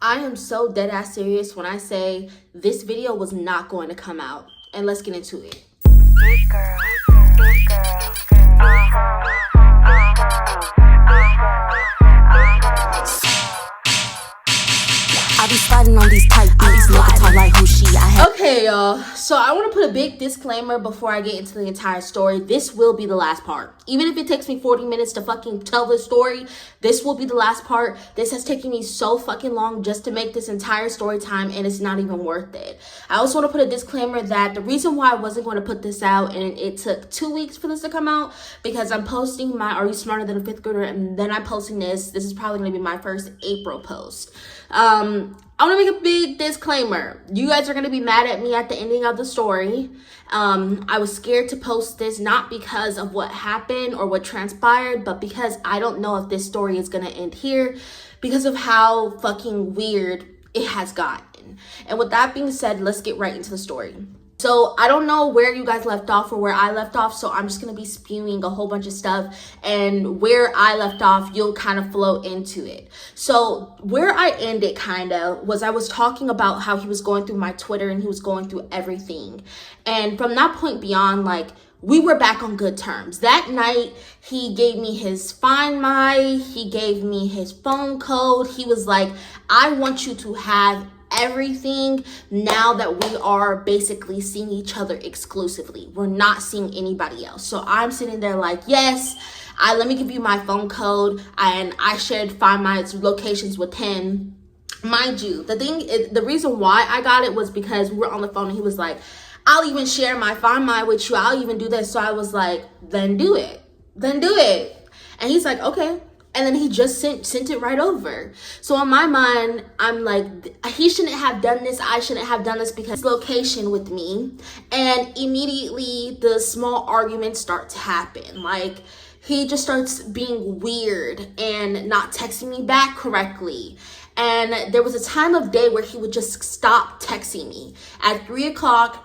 I am so dead ass serious when I say this video was not going to come out. And let's get into it. This girl, this girl, I be sliding on these tight beats, nigga talk like who she. Okay, y'all. So I want to put a big disclaimer before I get into the entire story. This will be the last part. Even if it takes me 40 minutes to fucking tell this story, this will be the last part. This has taken me so fucking long just to make this entire story time, and it's not even worth it. I also want to put a disclaimer that the reason why I wasn't going to put this out and it took 2 weeks for this to come out, because I'm posting my Are You Smarter Than a Fifth Grader, and then I'm posting this. This is probably going to be my first April post. I want to make a big disclaimer. You guys are going to be mad at me at the ending of the story. I was scared to post this, not because of what happened or what transpired, but because I don't know if this story is going to end here because of how fucking weird it has gotten. And with that being said, let's get right into the story. So I don't know where you guys left off or where I left off, so I'm just going to be spewing a whole bunch of stuff, and where I left off, you'll kind of flow into it. So where I ended kind of was I was talking about how he was going through my Twitter and he was going through everything. And from that point beyond, like, we were back on good terms. That night, he gave me his Find My, he gave me his phone code. He was like, I want you to have everything now that we are basically seeing each other exclusively. We're not seeing anybody else. So I'm sitting there like, yes, let me give you my phone code. And I shared Find My locations with him. Mind you, the reason why I got it was because we were on the phone and he was like, I'll even share my Find My with you. I'll even do this. So I was like, then do it. Then do it. And he's like, okay. And then he just sent it right over. So on my mind, I'm like, he shouldn't have done this. I shouldn't have done this because his location with me. And immediately the small arguments start to happen. Like, he just starts being weird and not texting me back correctly. And there was a time of day where he would just stop texting me. At 3 o'clock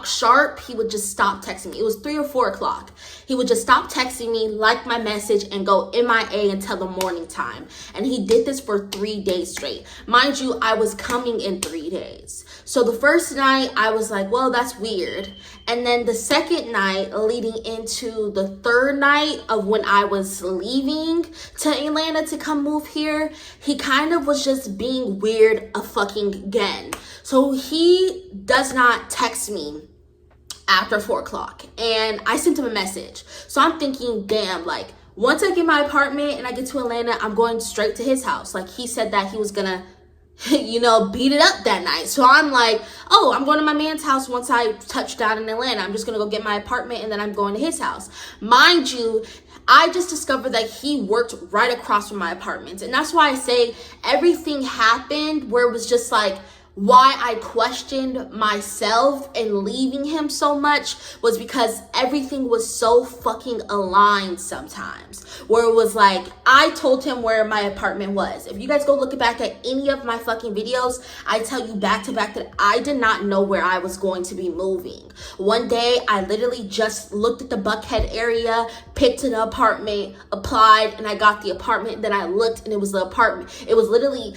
sharp, he would just stop texting me. It was 3 or 4 o'clock. He would just stop texting me, like my message, and go MIA until the morning time. And he did this for 3 days straight. Mind you, I was coming in 3 days. So the first night, I was like, well, that's weird. And then the second night, leading into the third night of when I was leaving to Atlanta to come move here, he kind of was just being weird again. So he does not text me after 4 o'clock, and I sent him a message. So I'm thinking, damn, like, once I get my apartment and I get to Atlanta, I'm going straight to his house. Like, he said that he was gonna, beat it up that night. So I'm like, oh, I'm going to my man's house once I touch down in Atlanta. I'm just gonna go get my apartment and then I'm going to his house. Mind you, I just discovered that he worked right across from my apartment. And that's why I say everything happened where it was just like, why I questioned myself and leaving him so much was because everything was so fucking aligned sometimes. Where it was like, I told him where my apartment was. If you guys go look back at any of my fucking videos, I tell you back to back that I did not know where I was going to be moving. One day, I literally just looked at the Buckhead area, picked an apartment, applied, and I got the apartment. Then I looked and it was the apartment. It was literally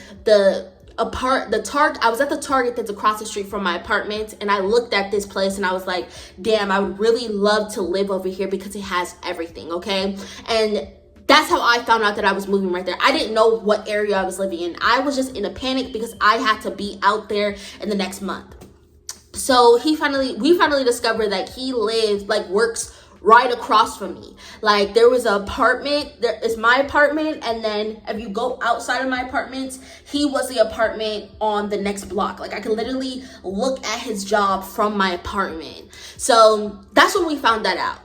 I was at the Target that's across the street from my apartment, and I looked at this place and I was like, damn, I would really love to live over here because it has everything, okay? And that's how I found out that I was moving right there. I didn't know what area I was living in. I was just in a panic because I had to be out there in the next month. So we finally discovered that he works right across from me. Like, there was an apartment, there is my apartment, and then if you go outside of my apartment, he was the apartment on the next block. Like, I could literally look at his job from my apartment. So that's when we found that out.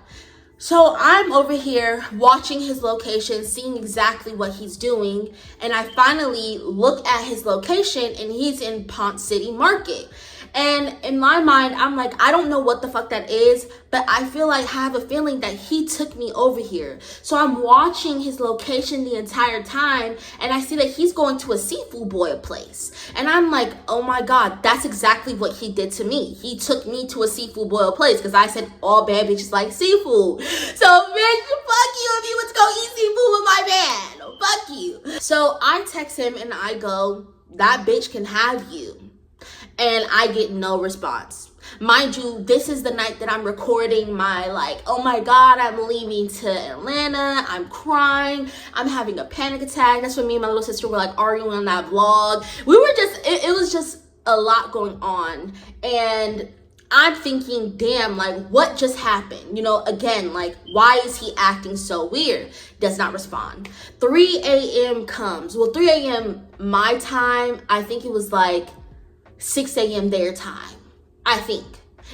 So I'm over here watching his location, seeing exactly what he's doing, and I finally look at his location and he's in Ponce City Market. And in my mind, I'm like, I don't know what the fuck that is, but I feel like I have a feeling that he took me over here. So I'm watching his location the entire time, and I see that he's going to a seafood boil place. And I'm like, oh my God, that's exactly what he did to me. He took me to a seafood boil place because I said all bad bitches like seafood. So bitch, fuck you if you want to go eat seafood with my man. Fuck you. So I text him and I go, that bitch can have you. And I get no response. Mind you, this is the night that I'm recording my like, oh my God, I'm leaving to Atlanta. I'm crying. I'm having a panic attack. That's when me and my little sister were like arguing on that vlog. We were just, it was just a lot going on. And I'm thinking, damn, like what just happened? You know, again, like why is he acting so weird? Does not respond. 3 a.m. comes. Well, 3 a.m. my time, I think it was like 6 a.m. their time. I think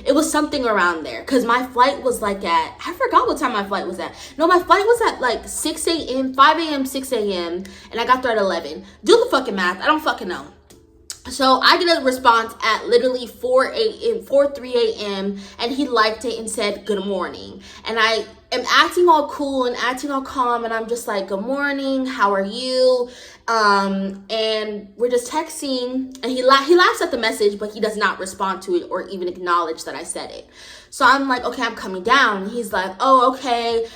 it was something around there because my flight was like at, I forgot what time my flight was at. No, my flight was at like 6 a.m., 5 a.m., 6 a.m. and I got there at 11. Do the fucking math. I don't fucking know. So I get a response at literally 3 a.m. and he liked it and said good morning. And I am acting all cool and acting all calm and I'm just like, good morning, how are you? And we're just texting and he laughs at the message, but he does not respond to it or even acknowledge that I said it. So I'm like, okay, I'm coming down. And he's like, oh, okay,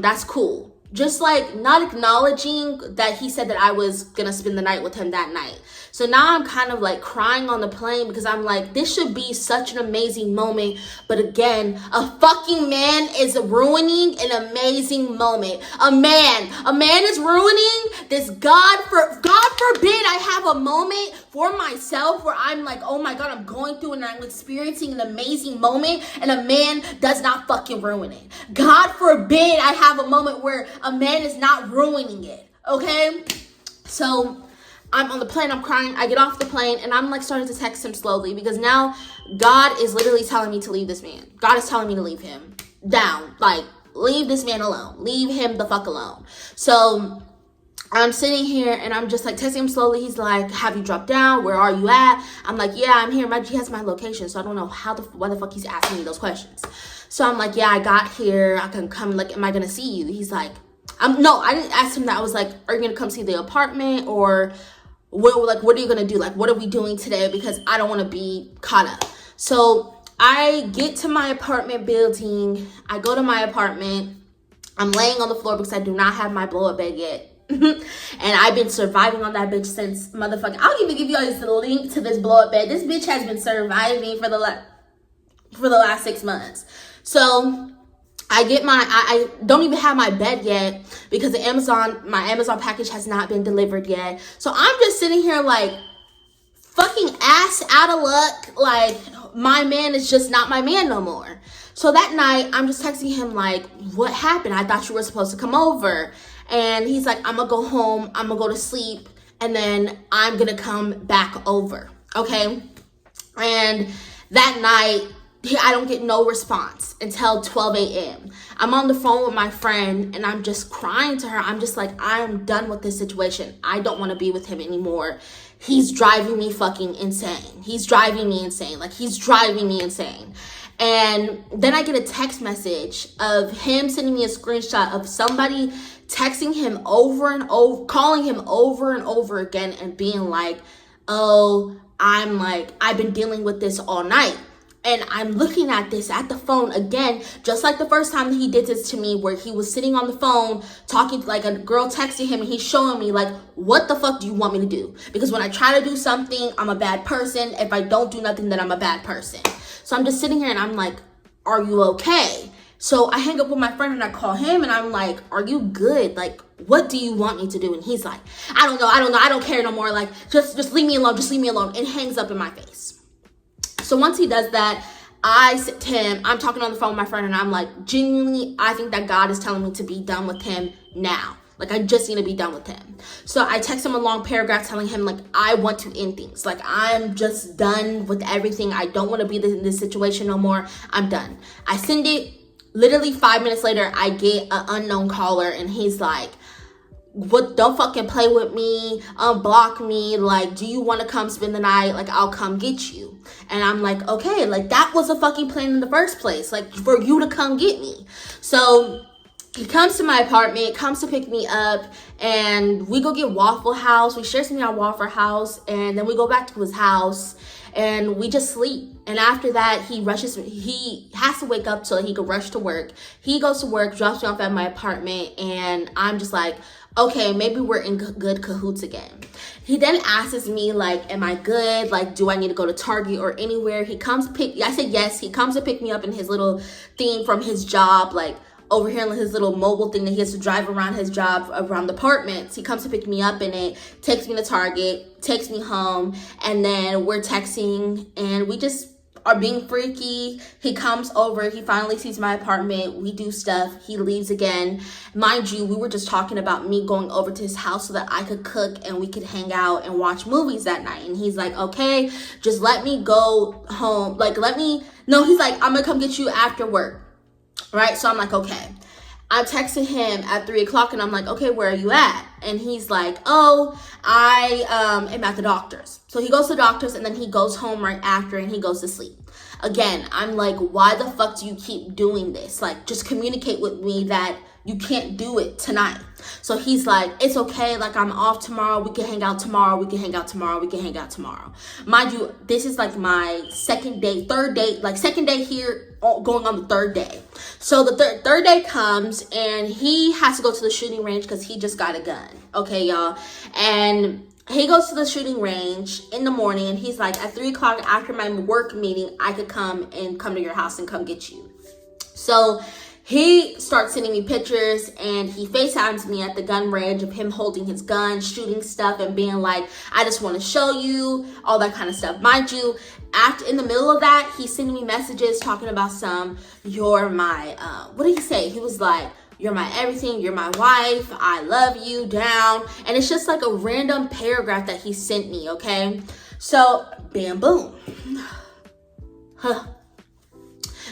that's cool. Just like not acknowledging that he said that I was gonna spend the night with him that night. So now I'm kind of like crying on the plane because I'm like, this should be such an amazing moment. But again, a fucking man is ruining an amazing moment. A man is ruining this. God forbid I have a moment for myself where I'm like, oh my God, I'm going through and I'm experiencing an amazing moment and a man does not fucking ruin it. God forbid I have a moment where a man is not ruining it. Okay? So I'm on the plane, I'm crying, I get off the plane, and I'm like starting to text him slowly because now God is literally telling me to leave this man. God is telling me to leave him down. Like, leave this man alone. Leave him the fuck alone. So I'm sitting here and I'm just like texting him slowly. He's like, have you dropped down? Where are you at? I'm like, yeah, I'm here. He has my location, so I don't know why the fuck he's asking me those questions. So I'm like, yeah, I got here. I can come, like, am I gonna see you? He's like, no, I didn't ask him that. I was like, are you gonna come see the apartment or what are you gonna do? Like, what are we doing today? Because I don't want to be caught up. So I get to my apartment building. I go to my apartment. I'm laying on the floor because I do not have my blow-up bed yet. And I've been surviving on that bitch since motherfucking, I'll even give you guys the link to this blow-up bed. This bitch has been surviving for the last 6 months. So I get I don't even have my bed yet because my Amazon package has not been delivered yet. So I'm just sitting here like fucking ass out of luck. Like, my man is just not my man no more. So that night I'm just texting him like, what happened? I thought you were supposed to come over. And he's like, I'm gonna go home, I'm gonna go to sleep, and then I'm gonna come back over. Okay? And that night I don't get no response until 12 a.m. I'm on the phone with my friend and I'm just crying to her. I'm just like, I'm done with this situation. I don't want to be with him anymore. He's driving me fucking insane. He's driving me insane. Like, he's driving me insane. And then I get a text message of him sending me a screenshot of somebody texting him over and over, calling him over and over again and being like, oh, I've been dealing with this all night. And I'm looking at this at the phone again, just like the first time that he did this to me, where he was sitting on the phone talking, like a girl texting him, and he's showing me like, what the fuck do you want me to do? Because when I try to do something, I'm a bad person. If I don't do nothing, then I'm a bad person. So I'm just sitting here and I'm like, are you okay? So I hang up with my friend and I call him and I'm like, are you good? Like, what do you want me to do? And he's like, I don't know. I don't care no more. Like, just leave me alone. Just leave me alone. And hangs up in my face. So once he does that, I sit to him, I'm talking on the phone with my friend and I'm like, genuinely, I think that God is telling me to be done with him now. Like, I just need to be done with him. So I text him a long paragraph telling him, like, I want to end things. Like, I'm just done with everything. I don't want to be in this situation no more. I'm done. I send it. Literally 5 minutes later, I get an unknown caller and he's like, what, don't fucking play with me, unblock me, like, do you want to come spend the night? Like, I'll come get you. And I'm like, okay, like, that was a fucking plan in the first place, like, for you to come get me. So he comes to my apartment, comes to pick me up, and we go get Waffle House. We share something at Waffle House, and then we go back to his house, and we just sleep. And after that, he has to wake up so he can rush to work. He goes to work, drops me off at my apartment, and I'm just like, okay, maybe we're in good cahoots again. He then asks me, like, am I good? Like, do I need to go to Target or anywhere? I said yes. He comes to pick me up in his little thing from his job, like, over here in his little mobile thing that he has to drive around his job, around the apartments. He comes to pick me up in it, takes me to Target, takes me home, and then we're texting, and we just are being freaky. He comes over, he finally sees my apartment, we do stuff, he leaves again. Mind you, we were just talking about me going over to his house so that I could cook and we could hang out and watch movies that night. And he's like, okay, just let me go home. Like, he's like, I'm gonna come get you after work. Right? So I'm like, okay. I'm texting him at 3:00 and I'm like, okay, where are you at? And he's like, oh, I am at the doctor's. So he goes to the doctor's and then he goes home right after and he goes to sleep. Again, I'm like, why the fuck do you keep doing this? Like, just communicate with me that you can't do it tonight. So he's like, it's okay. Like, I'm off tomorrow. We can hang out tomorrow. We can hang out tomorrow. We can hang out tomorrow. Mind you, this is like my second day here, going on the third day. So the third day comes and he has to go to the shooting range because he just got a gun. Okay, y'all. And he goes to the shooting range in the morning and he's like, at 3:00 after my work meeting, I could come to your house and come get you. So he starts sending me pictures and he FaceTimes me at the gun range of him holding his gun, shooting stuff and being like, I just want to show you, all that kind of stuff. Mind you, in the middle of that, he's sending me messages talking about you're my, what did he say? He was like, you're my everything, you're my wife, I love you, down. And it's just like a random paragraph that he sent me, okay? So, bam, boom. Huh.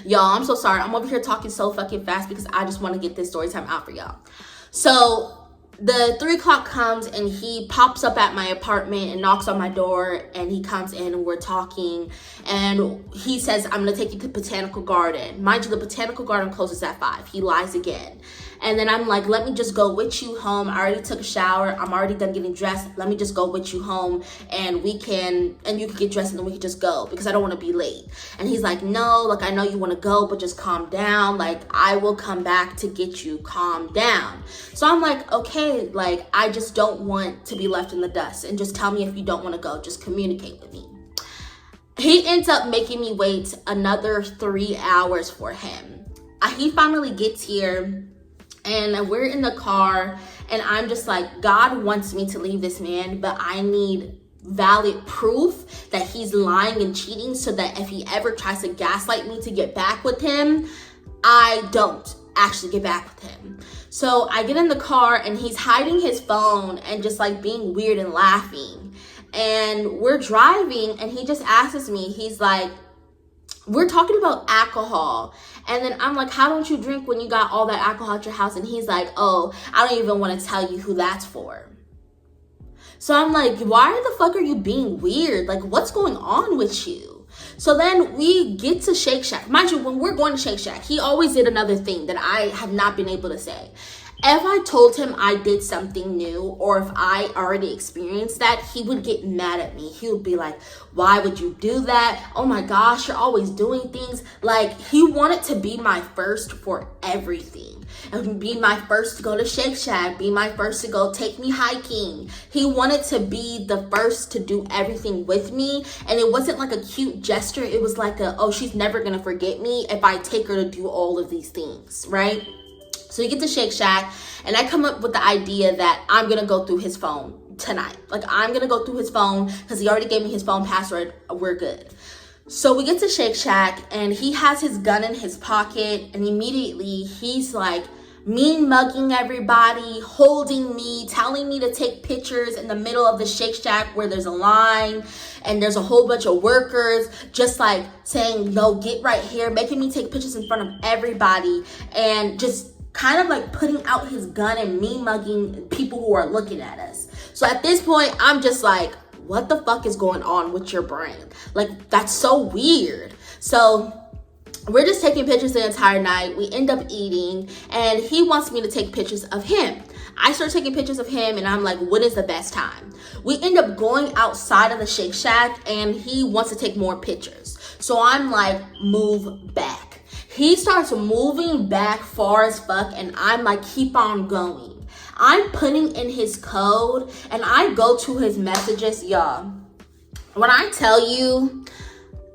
Y'all, I'm so sorry. I'm over here talking so fucking fast because I just want to get this story time out for y'all. So the 3:00 comes and he pops up at my apartment and knocks on my door and he comes in and we're talking and he says, I'm going to take you to Botanical Garden. Mind you, the Botanical Garden closes at 5. He lies again. And then I'm like, let me just go with you home. I already took a shower. I'm already done getting dressed. Let me just go with you home and you can get dressed and then we can just go because I don't want to be late. And he's like, no, like, I know you want to go, but just calm down. Like, I will come back to get you. Calm down. So I'm like, okay, like, I just don't want to be left in the dust and just tell me if you don't want to go. Just communicate with me. He ends up making me wait another 3 hours for him. He finally gets here. And we're in the car and I'm just like, God wants me to leave this man, but I need valid proof that he's lying and cheating so that if he ever tries to gaslight me to get back with him, I don't actually get back with him. So I get in the car and he's hiding his phone and just like being weird and laughing. And we're driving and he just asks me, he's like, we're talking about alcohol. And then I'm like, how don't you drink when you got all that alcohol at your house? And he's like, oh, I don't even want to tell you who that's for. So I'm like, why the fuck are you being weird? Like, what's going on with you? So then we get to Shake Shack. Mind you, when we're going to Shake Shack, he always did another thing that I have not been able to say. If I told him I did something new or if I already experienced that, he would get mad at me. He would be like, why would you do that? Oh my gosh, you're always doing things. Like, he wanted to be my first for everything. And be my first to go to Shake Shack, be my first to go take me hiking. He wanted to be the first to do everything with me. And it wasn't like a cute gesture. It was like oh, she's never gonna forget me if I take her to do all of these things, right? So we get to Shake Shack and I come up with the idea that I'm going to go through his phone tonight. Like, I'm going to go through his phone because he already gave me his phone password. We're good. So we get to Shake Shack and he has his gun in his pocket and immediately he's like mean mugging everybody, holding me, telling me to take pictures in the middle of the Shake Shack where there's a line and there's a whole bunch of workers, just like saying, no, get right here, making me take pictures in front of everybody and just kind of like putting out his gun and me mugging people who are looking at us. So at this point, I'm just like, what the fuck is going on with your brain? Like, that's so weird. So we're just taking pictures the entire night. We end up eating, and he wants me to take pictures of him. I start taking pictures of him, and I'm like, when is the best time? We end up going outside of the Shake Shack, and he wants to take more pictures. So I'm like, move back. He starts moving back far as fuck, and I'm like, keep on going. I'm putting in his code, and I go to his messages. Y'all, when I tell you,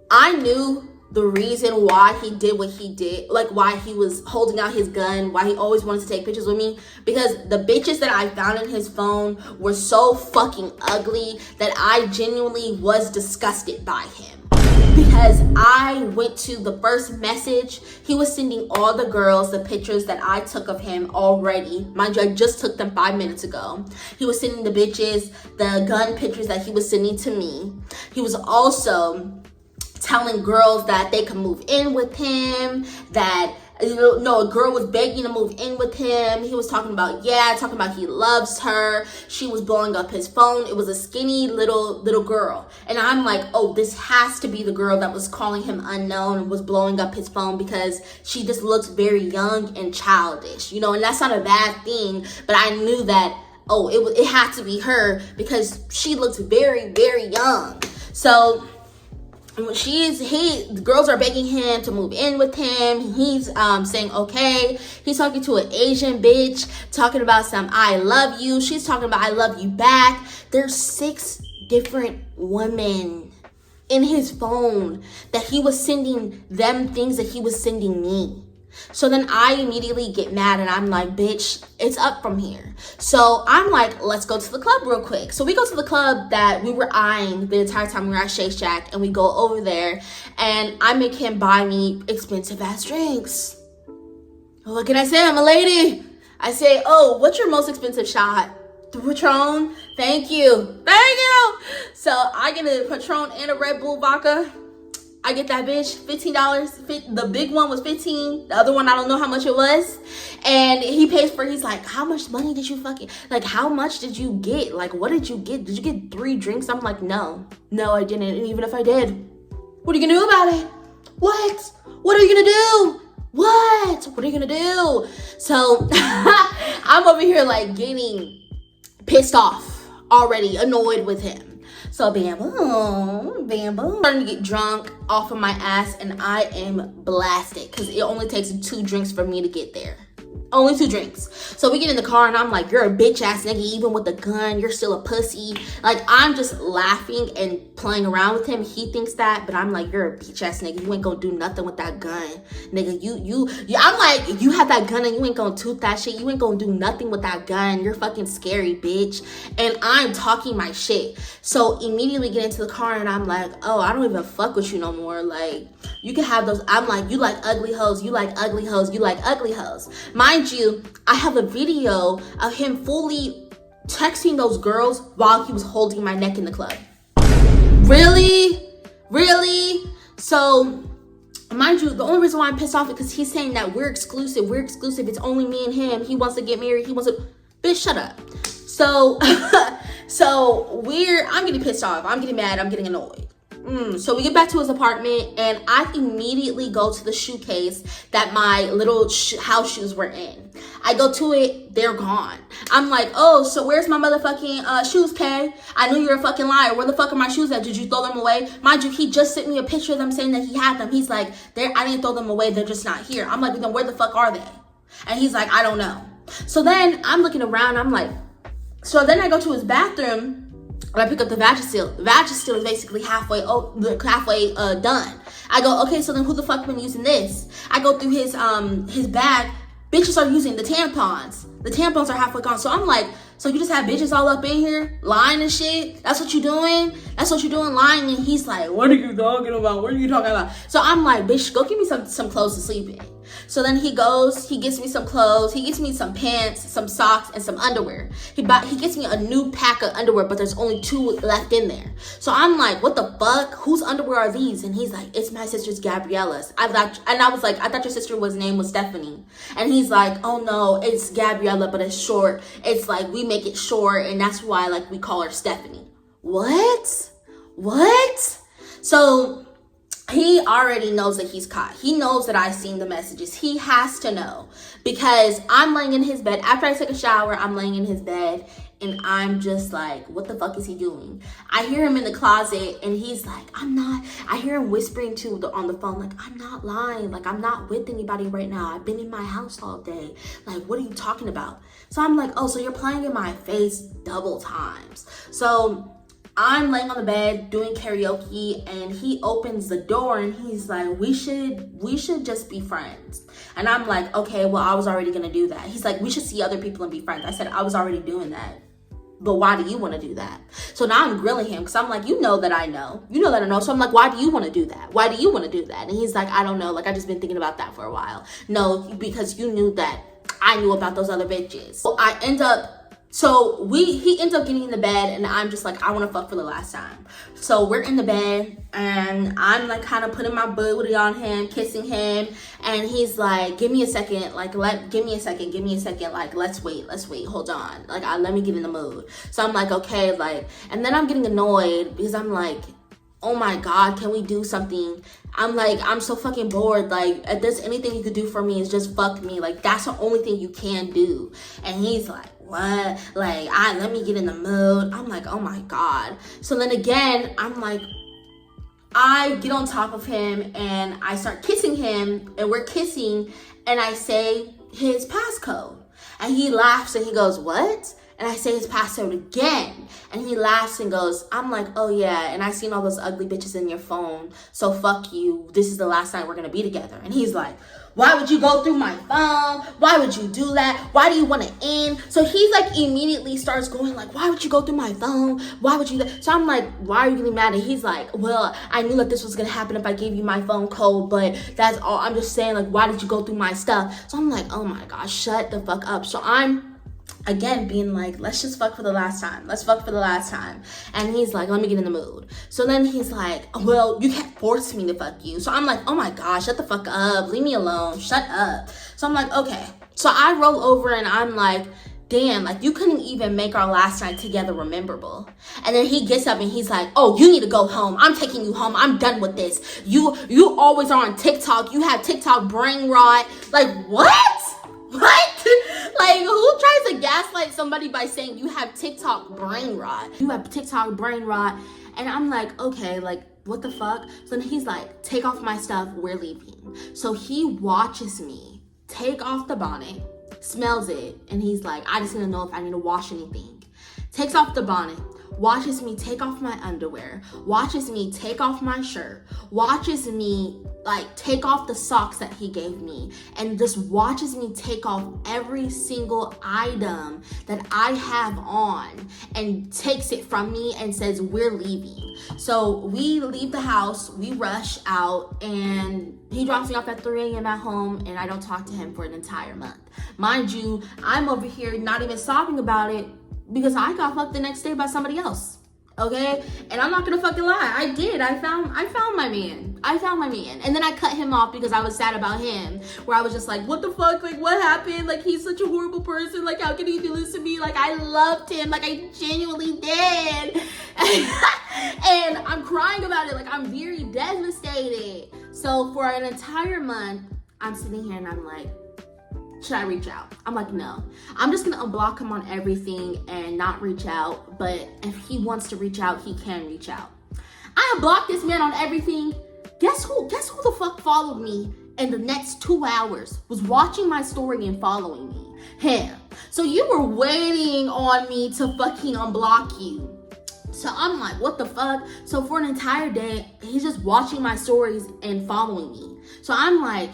I knew the reason why he did what he did, like why he was holding out his gun, why he always wanted to take pictures with me, because the bitches that I found in his phone were so fucking ugly that I genuinely was disgusted by him. Because I went to the first message, he was sending all the girls the pictures that I took of him already. Mind you, I just took them 5 minutes ago. He was sending the bitches the gun pictures that he was sending to me. He was also telling girls that they could move in with him, that, a girl was begging to move in with him. He was talking about he loves her. She was blowing up his phone. It was a skinny little girl. And I'm like, oh, this has to be the girl that was calling him unknown and was blowing up his phone, because she just looks very young and childish, and that's not a bad thing. But I knew that, oh, it had to be her, because she looks very, very young. So the girls are begging him to move in with him. He's saying okay. He's talking to an Asian bitch, talking about some I love you. She's talking about I love you back. There's 6 different women in his phone that he was sending them things that he was sending me. So then I immediately get mad, and I'm like, bitch, it's up from here. So I'm like, let's go to the club real quick. So we go to the club that we were eyeing the entire time we were at Shake Shack, and we go over there, and I make him buy me expensive ass drinks. What can I say? I'm a lady. I say, oh, what's your most expensive shot? The Patron. Thank you. So I get a Patron and a Red Bull vodka. I get that bitch $15. The big one was $15. The other one, I don't know how much it was. And he pays for, he's like, how much money did you how much did you get? Like, what did you get? Did you get 3 drinks? I'm like, no, I didn't. And even if I did, what are you gonna do about it? What are you gonna do? What are you gonna do? So I'm over here like getting pissed off already, annoyed with him. So bam boom. Starting to get drunk off of my ass, and I am blasted because it only takes 2 drinks for me to get there. Only 2 drinks. So we get in the car, and I'm like, you're a bitch ass nigga, even with a gun, you're still a pussy. Like, I'm just laughing and playing around with him. He thinks that, but I'm like, you're a bitch ass nigga. You ain't gonna do nothing with that gun. Nigga, I'm like, you have that gun and you ain't gonna toot that shit. You ain't gonna do nothing with that gun. You're fucking scary, bitch. And I'm talking my shit. So immediately get into the car, and I'm like, oh, I don't even fuck with you no more. Like, you can have those. I'm like, you like ugly hoes. You like ugly hoes. You like ugly hoes. Mind you, I have a video of him fully texting those girls while he was holding my neck in the club. Really? So, mind you, the only reason why I'm pissed off is because he's saying that we're exclusive. It's only me and him. He wants to get married. Bitch, shut up. So, I'm getting pissed off. I'm getting mad. I'm getting annoyed. So we get back to his apartment, and I immediately go to the shoe case that my little house shoes were in. I go to it, they're gone. I'm like, oh, so where's my motherfucking shoes, Kay? I knew you were a fucking liar. Where the fuck are my shoes at? Did you throw them away? Mind you, he just sent me a picture of them saying that he had them. He's like, I didn't throw them away. They're just not here. I'm like, then where the fuck are they? And he's like, I don't know. So then I'm looking around. I'm like, so then I go to his bathroom. And I pick up the Vagisil. The Vagisil is basically halfway done. I go, okay, so then who the fuck been using this? I go through his bag. Bitches are using the tampons. The tampons are halfway gone. So I'm like, so you just have bitches all up in here lying and shit? That's what you doing? Lying? And he's like, what are you talking about? So I'm like, bitch, go give me some clothes to sleep in. So then he goes, he gets me some clothes, he gets me some pants, some socks, and some underwear. He gets me a new pack of underwear, but there's only 2 left in there. So I'm like, what the fuck? Whose underwear are these? And he's like, it's my sister's Gabriella's. I was like, I thought your sister's name was Stephanie. And he's like, oh no, it's Gabriella, but it's short. It's like, we make it short, and that's why like we call her Stephanie. What? So he already knows that he's caught. He knows that I've seen the messages. He has to know, because I'm laying in his bed. After I took a shower, I'm laying in his bed, and I'm just like, what the fuck is he doing? I hear him in the closet, and he's like, I hear him whispering on the phone, like, I'm not lying. Like, I'm not with anybody right now. I've been in my house all day. Like, what are you talking about? So I'm like, oh, so you're playing in my face double times. So I'm laying on the bed doing karaoke, and he opens the door and he's like, we should just be friends. And I'm like, okay, well, I was already gonna do that. He's like, we should see other people and be friends. I said, I was already doing that. But why do you want to do that? So now I'm grilling him, because I'm like, you know that I know. So I'm like, why do you want to do that? And he's like, I don't know. Like, I just been thinking about that for a while. No, because you knew that I knew about those other bitches. So he ends up getting in the bed, and I'm just like, I want to fuck for the last time. So we're in the bed, and I'm like kind of putting my booty on him, kissing him, and he's like, give me a second, like, give me a second, like, let's wait, hold on, like, let me get in the mood. So I'm like, okay, like, and then I'm getting annoyed, because I'm like, oh my God, can we do something? I'm like, I'm so fucking bored. Like, if there's anything you could do for me, is just fuck me. Like, that's the only thing you can do. And he's like, what? Like, let me get in the mood. I'm like, oh my God. So then again, I'm like, I get on top of him and I start kissing him, and we're kissing, and I say his passcode. And he laughs and he goes, what? And I say his password again, and he laughs and goes, I'm like, oh yeah, and I seen all those ugly bitches in your phone, so fuck you, this is the last night we're gonna be together. And he's like, why would you go through my phone? Why would you do that? Why do you want to end? So he's like immediately starts going like, why would you go through my phone? Why would you? So I'm like, why are you getting mad? And he's like, well, I knew that this was gonna happen if I gave you my phone code, but that's all. I'm just saying, like, why did you go through my stuff? So I'm like, oh my gosh, shut the fuck up. So I'm again being like, let's just fuck for the last time. And he's like, let me get in the mood. So then he's like, well, you can't force me to fuck you. So I'm like, oh my gosh, shut the fuck up, leave me alone, shut up. So I'm like, okay. So I roll over and I'm like, damn, like, you couldn't even make our last night together rememberable. And then he gets up and he's like, oh, you need to go home. I'm taking you home. I'm done with this. You always are on TikTok. You have TikTok brain rot. Like, what? Like, who tries to gaslight somebody by saying you have TikTok brain rot? And I'm like, okay, like, what the fuck? So then he's like, take off my stuff, we're leaving. So he watches me take off the bonnet, smells it, and he's like, I just need to know if I need to wash anything. Takes off the bonnet, watches me take off my underwear, watches me take off my shirt, watches me like take off the socks that he gave me, and just watches me take off every single item that I have on, and takes it from me and says, we're leaving. So we leave the house, we rush out, and he drops me off at 3 a.m. at home, and I don't talk to him for an entire month. Mind you, I'm over here not even sobbing about it, because I got fucked the next day by somebody else. Okay? And I'm not gonna fucking lie. I did. I found my man. And then I cut him off because I was sad about him. Where I was just like, what the fuck? Like, what happened? Like, he's such a horrible person. Like, how can he do this to me? Like, I loved him. Like, I genuinely did. And I'm crying about it. Like, I'm very devastated. So for an entire month, I'm sitting here and I'm like, should I reach out? I'm like, no. I'm just gonna unblock him on everything and not reach out. But if he wants to reach out, he can reach out. I unblocked this man on everything. Guess who the fuck followed me in the next 2 hours? Was watching my story and following me. Him. So you were waiting on me to fucking unblock you. So I'm like, what the fuck? So for an entire day, he's just watching my stories and following me. So I'm like,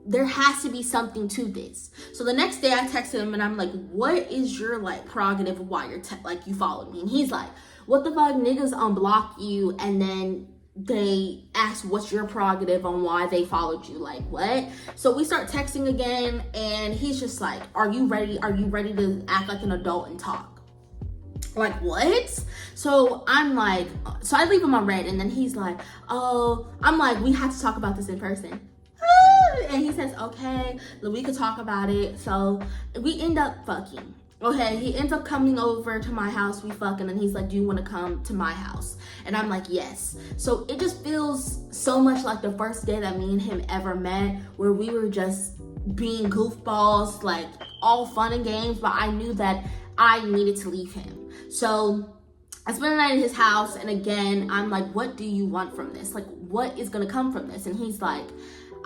there has to be something to this. So the next day I texted him and I'm like, what is your like prerogative of why you're like you followed me? And he's like, what the fuck, niggas unblock you and then they ask what's your prerogative on why they followed you. Like, what? So we start texting again, and he's just like, are you ready to act like an adult and talk? Like, what? So I'm like, so I leave him on red, and then he's like, oh, I'm like, we have to talk about this in person. And he says, okay, we could talk about it. So we end up fucking. Okay, he ends up coming over to my house, we fuck, and then he's like, do you want to come to my house? And I'm like, yes. So it just feels so much like the first day that me and him ever met, where we were just being goofballs, like all fun and games, but I knew that I needed to leave him. So I spent the night at his house, and again, I'm like, what do you want from this? Like, what is gonna come from this? And he's like,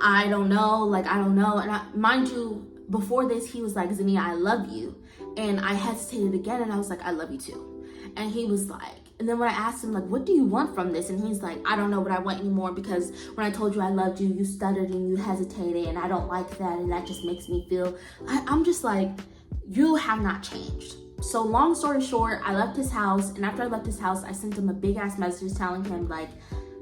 I don't know. And mind you, before this, he was like, Zania, I love you. And I hesitated again, and I was like, I love you too. And he was like, and then when I asked him, like, what do you want from this? And he's like, I don't know what I want anymore, because when I told you I loved you, you stuttered and you hesitated, and I don't like that, and that just makes me feel, I'm just like, you have not changed. So long story short, I left his house, and after I left his house, I sent him a big ass message telling him, like,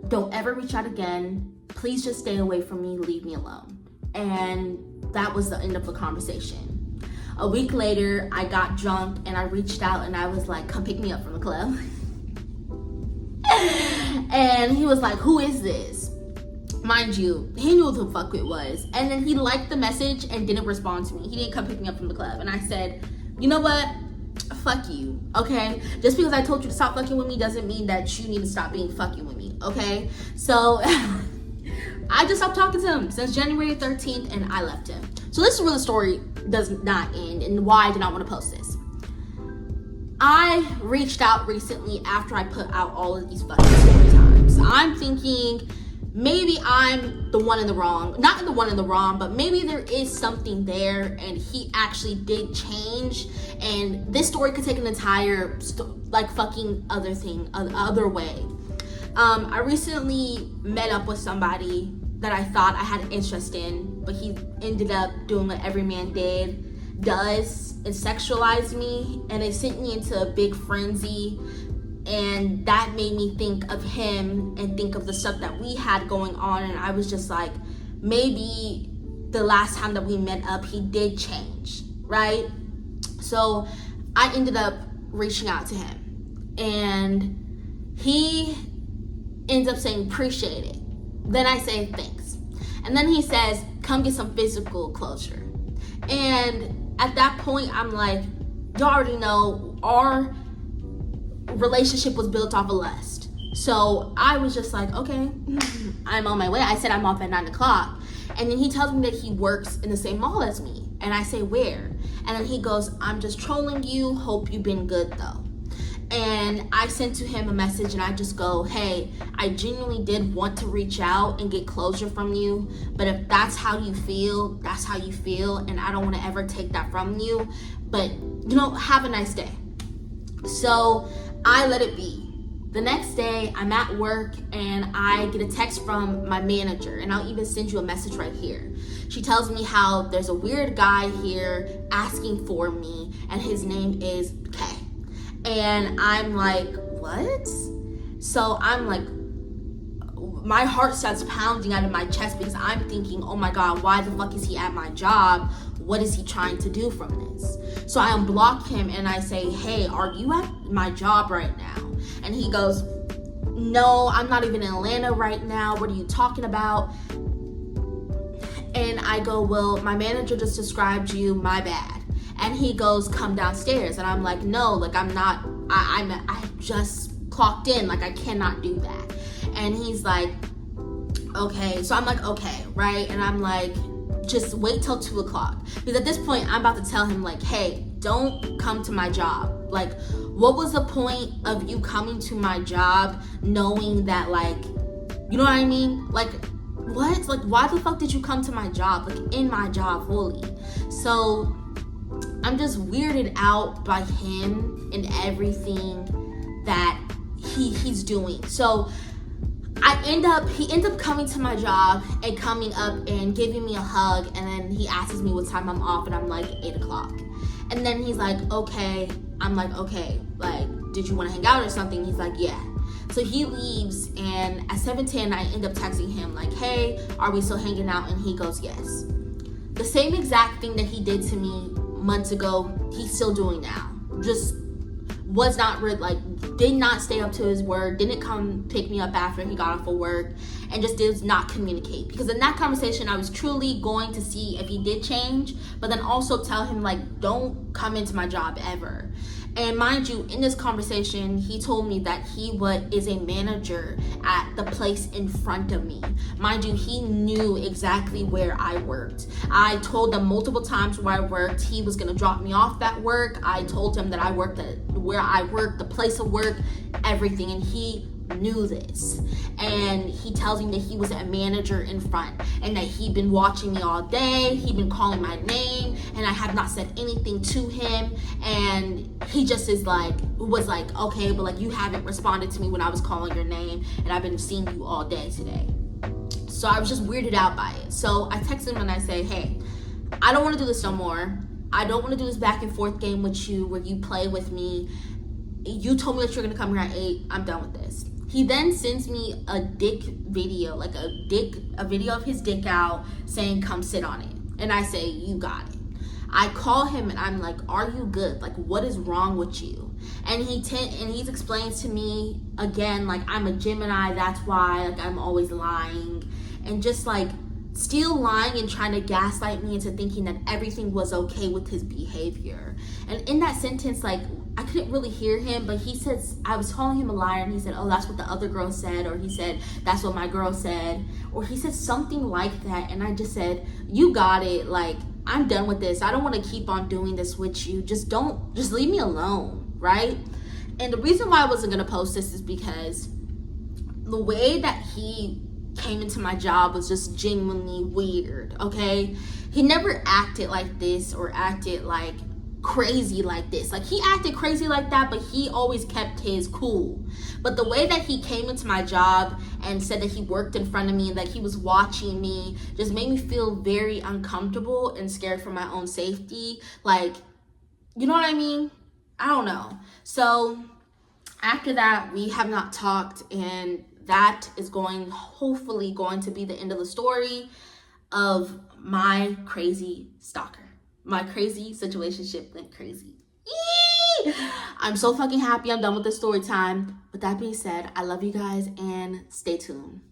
don't ever reach out again. Please just stay away from me, leave me alone. And that was the end of the conversation. A week later, I got drunk and I reached out and I was like, come pick me up from the club. And he was like, who is this? Mind you, he knew who the fuck it was. And then he liked the message and didn't respond to me. He didn't come pick me up from the club. And I said, you know what? Fuck you, okay? Just because I told you to stop fucking with me doesn't mean that you need to stop being fucking with me, okay? So I just stopped talking to him since January 13th and I left him. So this is where the story does not end and why I did not want to post this. I reached out recently after I put out all of these fucking story times. I'm thinking maybe I'm the one in the wrong. Not the one in the wrong, but maybe there is something there and he actually did change. And this story could take an entire fucking other way. I recently met up with somebody that I thought I had an interest in, but he ended up doing what every man does and sexualized me, and it sent me into a big frenzy, and that made me think of him and think of the stuff that we had going on, and I was just like, maybe the last time that we met up, he did change, right? So I ended up reaching out to him, and he ends up saying, appreciate it. Then I say, thanks. And then he says, come get some physical closure. And at that point, I'm like, you already know our relationship was built off of lust. So I was just like, okay, I'm on my way. I said I'm off at 9 o'clock. And then he tells me that he works in the same mall as me. And I say, where? And then he goes, I'm just trolling you. Hope you've been good though. And I sent to him a message and I just go, hey, I genuinely did want to reach out and get closure from you, but if that's how you feel, that's how you feel, and I don't want to ever take that from you, but have a nice day. So I let it be. The next day, I'm at work and I get a text from my manager, and I'll even send you a message right here. She tells me how there's a weird guy here asking for me, and his name is K. And I'm like, what? So I'm like, my heart starts pounding out of my chest because I'm thinking, oh my God, why the fuck is he at my job? What is he trying to do from this? So I unblock him and I say, hey, are you at my job right now? And he goes, no, I'm not even in Atlanta right now. What are you talking about? And I go, well, my manager just described you, my bad. And he goes, come downstairs. And I'm like, no, like I'm not, I just clocked in, like I cannot do that. And he's like, okay. So I'm like, okay, right? And I'm like, just wait till 2 o'clock. Because at this point, I'm about to tell him like, hey, don't come to my job. Like, what was the point of you coming to my job knowing that, like, you know what I mean? Like, what? Like, why the fuck did you come to my job? Like, in my job fully. So I'm just weirded out by him and everything that he's doing. So he ends up coming to my job and coming up and giving me a hug, and then he asks me what time I'm off, and I'm like 8 o'clock. And then he's like, okay. I'm like, okay, like, did you want to hang out or something? He's like, yeah. So he leaves, and at 7:10 I end up texting him like, hey, are we still hanging out? And he goes, yes. The same exact thing that he did to me months ago, he's still doing now. Just was not did not stay up to his word, didn't come pick me up after he got off of work, and just did not communicate. Because in that conversation I was truly going to see if he did change, but then also tell him like, don't come into my job ever. And mind you, in this conversation, he told me that he is a manager at the place in front of me. Mind you, he knew exactly where I worked. I told him multiple times where I worked. He was gonna drop me off at work. I told him that I worked at where I worked, the place of work, everything, and he knew this. And he tells me that he was a manager in front and that he'd been watching me all day, he'd been calling my name, and I have not said anything to him. And he just was like, okay, but like, you haven't responded to me when I was calling your name, and I've been seeing you all day today. So I was just weirded out by it. So I text him and I say, hey, I don't want to do this no more. I don't want to do this back and forth game with you where you play with me. You told me that you're gonna come here at 8. I'm done with this. He then sends me a dick video, like a video of his dick out, saying, come sit on it. And I say, you got it. I call him and I'm like, are you good? Like, what is wrong with you? And he's explained to me again, like, I'm a Gemini, that's why, like, I'm always lying. And just like still lying and trying to gaslight me into thinking that everything was okay with his behavior. And in that sentence, like, I couldn't really hear him, but he says, I was calling him a liar, and he said, oh, that's what the other girl said, or he said, that's what my girl said, or he said something like that. And I just said, you got it, like, I'm done with this. I don't want to keep on doing this with you. Just leave me alone, right? And the reason why I wasn't going to post this is because the way that he came into my job was just genuinely weird, okay? He never acted like this or acted like crazy like this. Like, he acted crazy like that, but he always kept his cool. But the way that he came into my job and said that he worked in front of me and that he was watching me just made me feel very uncomfortable and scared for my own safety. Like, you know what I mean? I don't know. So after that, we have not talked, and that is hopefully going to be the end of the story of my crazy stalker. My crazy situationship went crazy. Eee! I'm so fucking happy I'm done with the story time. With that being said, I love you guys and stay tuned.